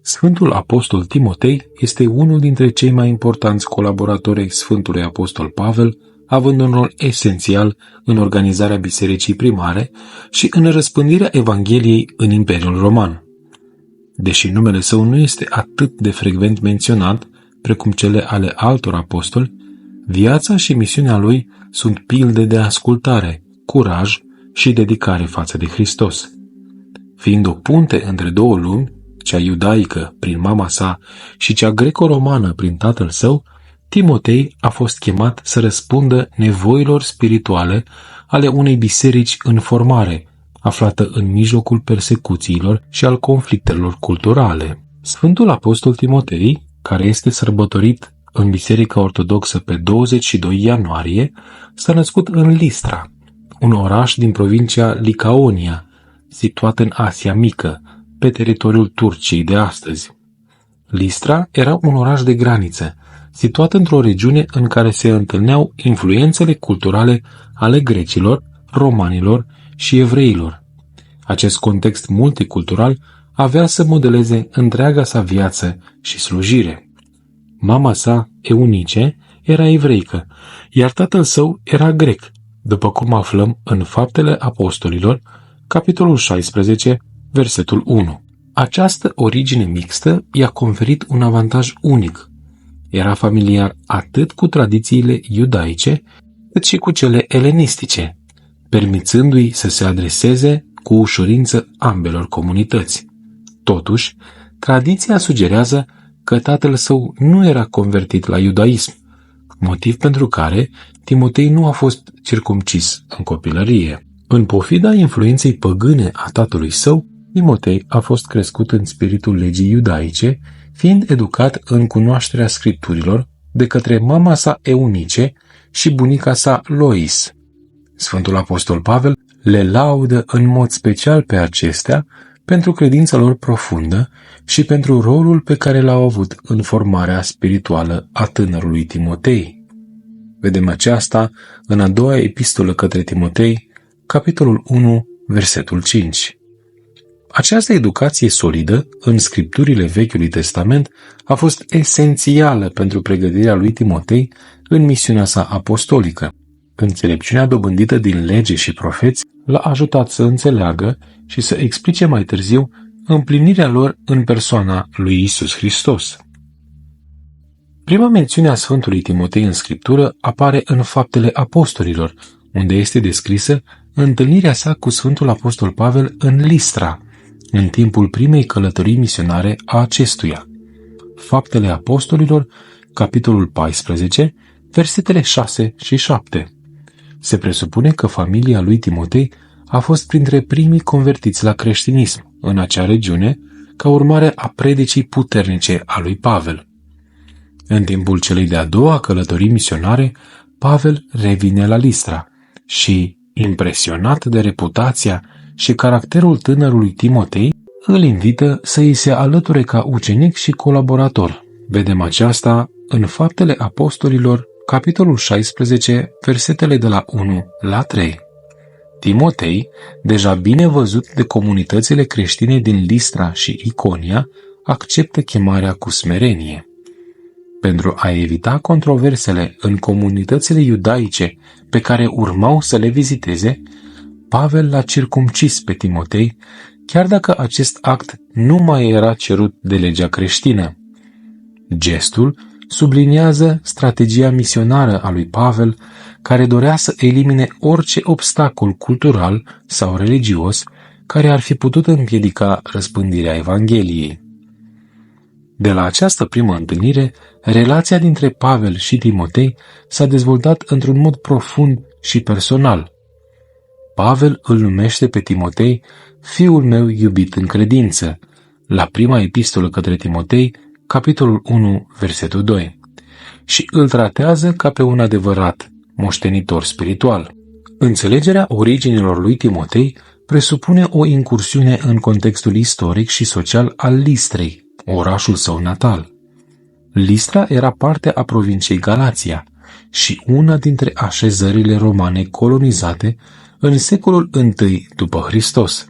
Sfântul Apostol Timotei este unul dintre cei mai importanți colaboratori ai Sfântului Apostol Pavel, având un rol esențial în organizarea bisericii primare și în răspândirea Evangheliei în Imperiul Roman. Deși numele său nu este atât de frecvent menționat precum cele ale altor apostoli, viața și misiunea lui sunt pilde de ascultare, curaj și dedicare față de Hristos. Fiind o punte între două lumi, cea iudaică prin mama sa și cea greco-romană prin tatăl său, Timotei a fost chemat să răspundă nevoilor spirituale ale unei biserici în formare, aflată în mijlocul persecuțiilor și al conflictelor culturale. Sfântul Apostol Timotei, care este sărbătorit în Biserica Ortodoxă pe 22 ianuarie, s-a născut în Listra, un oraș din provincia Licaonia, situat în Asia Mică, pe teritoriul Turciei de astăzi. Listra era un oraș de graniță, situat într-o regiune în care se întâlneau influențele culturale ale grecilor, romanilor și evreilor. Acest context multicultural avea să modeleze întreaga sa viață și slujire. Mama sa, Eunice, era evreică, iar tatăl său era grec, după cum aflăm în Faptele Apostolilor, capitolul 16, versetul 1. Această origine mixtă i-a conferit un avantaj unic. Era familiar atât cu tradițiile iudaice, cât și cu cele elenistice, permițându-i să se adreseze cu ușurință ambelor comunități. Totuși, tradiția sugerează că tatăl său nu era convertit la iudaism, motiv pentru care Timotei nu a fost circumcis în copilărie. În pofida influenței păgâne a tatălui său, Timotei a fost crescut în spiritul legii iudaice, fiind educat în cunoașterea scripturilor de către mama sa Eunice și bunica sa Lois. Sfântul Apostol Pavel le laudă în mod special pe acestea pentru credința lor profundă și pentru rolul pe care l-au avut în formarea spirituală a tânărului Timotei. Vedem aceasta în a doua epistolă către Timotei, capitolul 1, versetul 5. Această educație solidă în scripturile Vechiului Testament a fost esențială pentru pregătirea lui Timotei în misiunea sa apostolică. Înțelepciunea dobândită din lege și profeți l-a ajutat să înțeleagă și să explice mai târziu împlinirea lor în persoana lui Iisus Hristos. Prima mențiune a Sfântului Timotei în Scriptură apare în Faptele Apostolilor, unde este descrisă întâlnirea sa cu Sfântul Apostol Pavel în Listra, în timpul primei călătorii misionare a acestuia. Faptele Apostolilor, capitolul 14, versetele 6 și 7. Se presupune că familia lui Timotei a fost printre primii convertiți la creștinism în acea regiune, ca urmare a predicii puternice a lui Pavel. În timpul celei de-a doua călătorii misionare, Pavel revine la Listra și, impresionat de reputația și caracterul tânărului Timotei, îl invită să îi se alăture ca ucenic și colaborator. Vedem aceasta în Faptele Apostolilor, capitolul 16, versetele de la 1 la 3. Timotei, deja bine văzut de comunitățile creștine din Listra și Iconia, acceptă chemarea cu smerenie. Pentru a evita controversele în comunitățile iudaice pe care urmau să le viziteze, Pavel l-a circumcis pe Timotei, chiar dacă acest act nu mai era cerut de legea creștină. Gestul subliniază strategia misionară a lui Pavel, care dorea să elimine orice obstacol cultural sau religios care ar fi putut împiedica răspândirea Evangheliei. De la această primă întâlnire, relația dintre Pavel și Timotei s-a dezvoltat într-un mod profund și personal. Pavel îl numește pe Timotei fiul meu iubit în credință, la prima epistolă către Timotei, capitolul 1, versetul 2, și îl tratează ca pe un adevărat moștenitor spiritual. Înțelegerea originilor lui Timotei presupune o incursiune în contextul istoric și social al Listrei, orașul său natal. Listra era parte a provinciei Galația și una dintre așezările romane colonizate în secolul I după Hristos.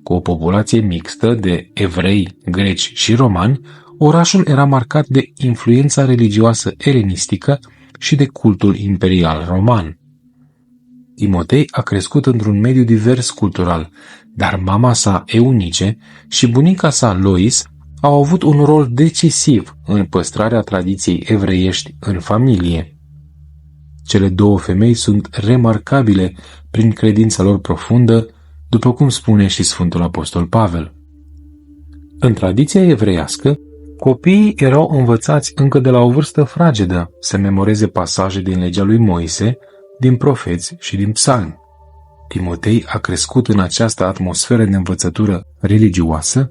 Cu o populație mixtă de evrei, greci și romani, orașul era marcat de influența religioasă elenistică și de cultul imperial roman. Timotei a crescut într-un mediu divers cultural, dar mama sa, Eunice, și bunica sa, Lois, au avut un rol decisiv în păstrarea tradiției evreiești în familie. Cele două femei sunt remarcabile prin credința lor profundă, după cum spune și Sfântul Apostol Pavel. În tradiția evreiască, copiii erau învățați încă de la o vârstă fragedă să memoreze pasaje din legea lui Moise, din profeți și din psalmi. Timotei a crescut în această atmosferă de învățătură religioasă,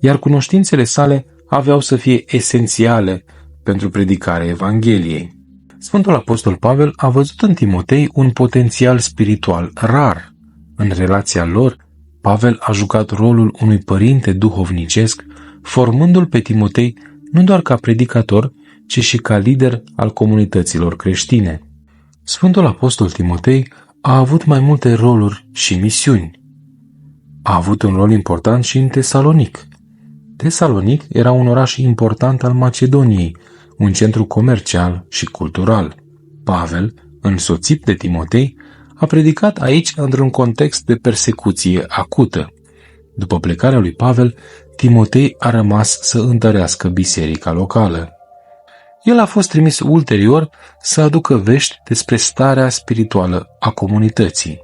iar cunoștințele sale aveau să fie esențiale pentru predicarea Evangheliei. Sfântul Apostol Pavel a văzut în Timotei un potențial spiritual rar. În relația lor, Pavel a jucat rolul unui părinte duhovnicesc, formându-l pe Timotei nu doar ca predicator, ci și ca lider al comunităților creștine. Sfântul Apostol Timotei a avut mai multe roluri și misiuni. A avut un rol important și în Tesalonic. Tesalonic era un oraș important al Macedoniei, un centru comercial și cultural. Pavel, însoțit de Timotei, a predicat aici într-un context de persecuție acută. După plecarea lui Pavel, Timotei a rămas să întărească biserica locală. El a fost trimis ulterior să aducă vești despre starea spirituală a comunității.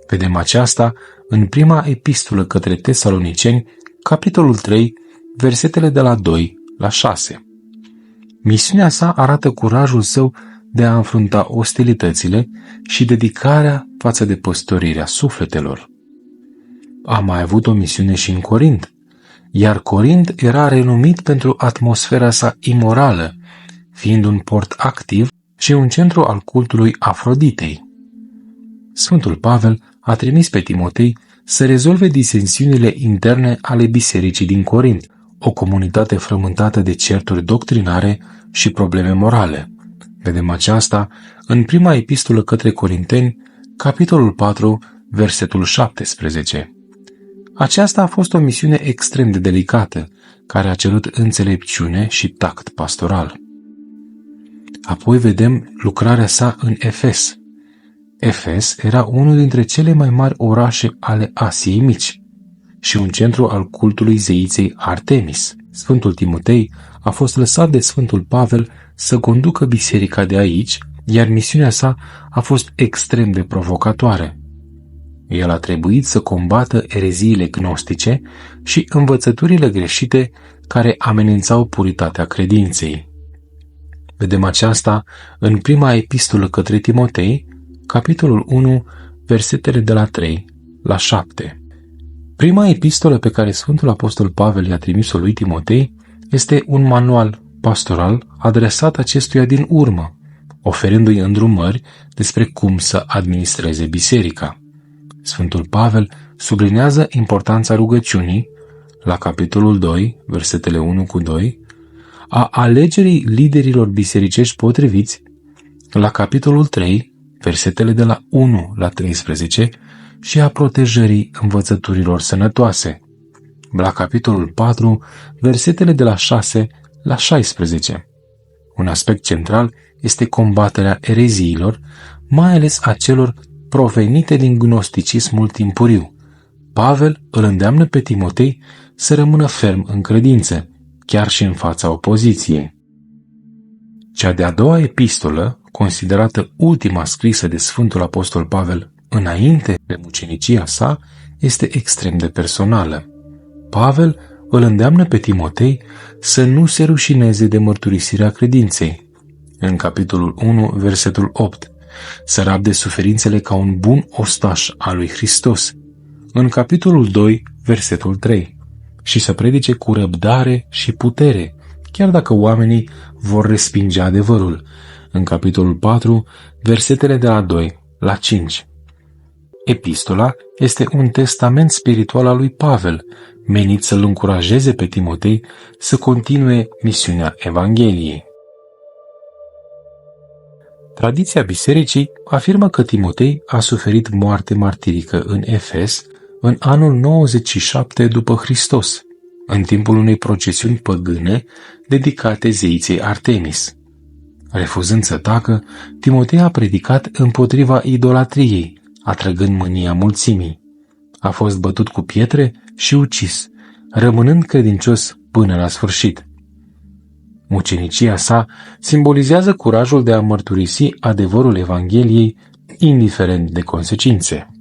Vedem aceasta în prima epistolă către Tesaloniceni, capitolul 3, versetele de la 2 la 6. Misiunea sa arată curajul său de a înfrunta ostilitățile și dedicarea față de păstorirea sufletelor. A mai avut o misiune și în Corint, iar Corint era renumit pentru atmosfera sa imorală, fiind un port activ și un centru al cultului Afroditei. Sfântul Pavel a trimis pe Timotei să rezolve disensiunile interne ale bisericii din Corint, o comunitate frământată de certuri doctrinare și probleme morale. Vedem aceasta în prima epistolă către Corinteni, capitolul 4, versetul 17. Aceasta a fost o misiune extrem de delicată, care a cerut înțelepciune și tact pastoral. Apoi vedem lucrarea sa în Efes. Efes era unul dintre cele mai mari orașe ale Asiei Mici și un centru al cultului zeiței Artemis. Sfântul Timotei a fost lăsat de Sfântul Pavel să conducă biserica de aici, iar misiunea sa a fost extrem de provocatoare. El a trebuit să combată ereziile gnostice și învățăturile greșite care amenințau puritatea credinței. Vedem aceasta în prima epistolă către Timotei, capitolul 1, versetele de la 3 la 7. Prima epistolă pe care Sfântul Apostol Pavel i-a trimis-o lui Timotei este un manual pastoral adresat acestuia din urmă, oferindu-i îndrumări despre cum să administreze biserica. Sfântul Pavel sublinează importanța rugăciunii, la capitolul 2, versetele 1 cu 2, a alegerii liderilor bisericești potriviți, la capitolul 3, versetele de la 1 la 13, și a protejării învățăturilor sănătoase, la capitolul 4, versetele de la 6 la 16. Un aspect central este combaterea ereziilor, mai ales a celor provenite din gnosticismul timpuriu. Pavel îl îndeamnă pe Timotei să rămână ferm în credință, chiar și în fața opoziției. Cea de-a doua epistolă, considerată ultima scrisă de Sfântul Apostol Pavel înainte de mucenicia sa, este extrem de personală. Pavel îl îndeamnă pe Timotei să nu se rușineze de mărturisirea credinței. În capitolul 1, versetul 8, să rabde suferințele ca un bun ostaș al lui Hristos. În capitolul 2, versetul 3, și să predice cu răbdare și putere, chiar dacă oamenii vor respinge adevărul. În capitolul 4, versetele de la 2 la 5. Epistola este un testament spiritual al lui Pavel, menit să-l încurajeze pe Timotei să continue misiunea Evangheliei. Tradiția bisericii afirmă că Timotei a suferit moarte martirică în Efes în anul 97 după Hristos, în timpul unei procesiuni păgâne dedicate zeiței Artemis. Refuzând să tacă, Timotei a predicat împotriva idolatriei, atrăgând mânia mulțimii. A fost bătut cu pietre și ucis, rămânând credincios până la sfârșit. Mucenicia sa simbolizează curajul de a mărturisi adevărul Evangheliei, indiferent de consecințe.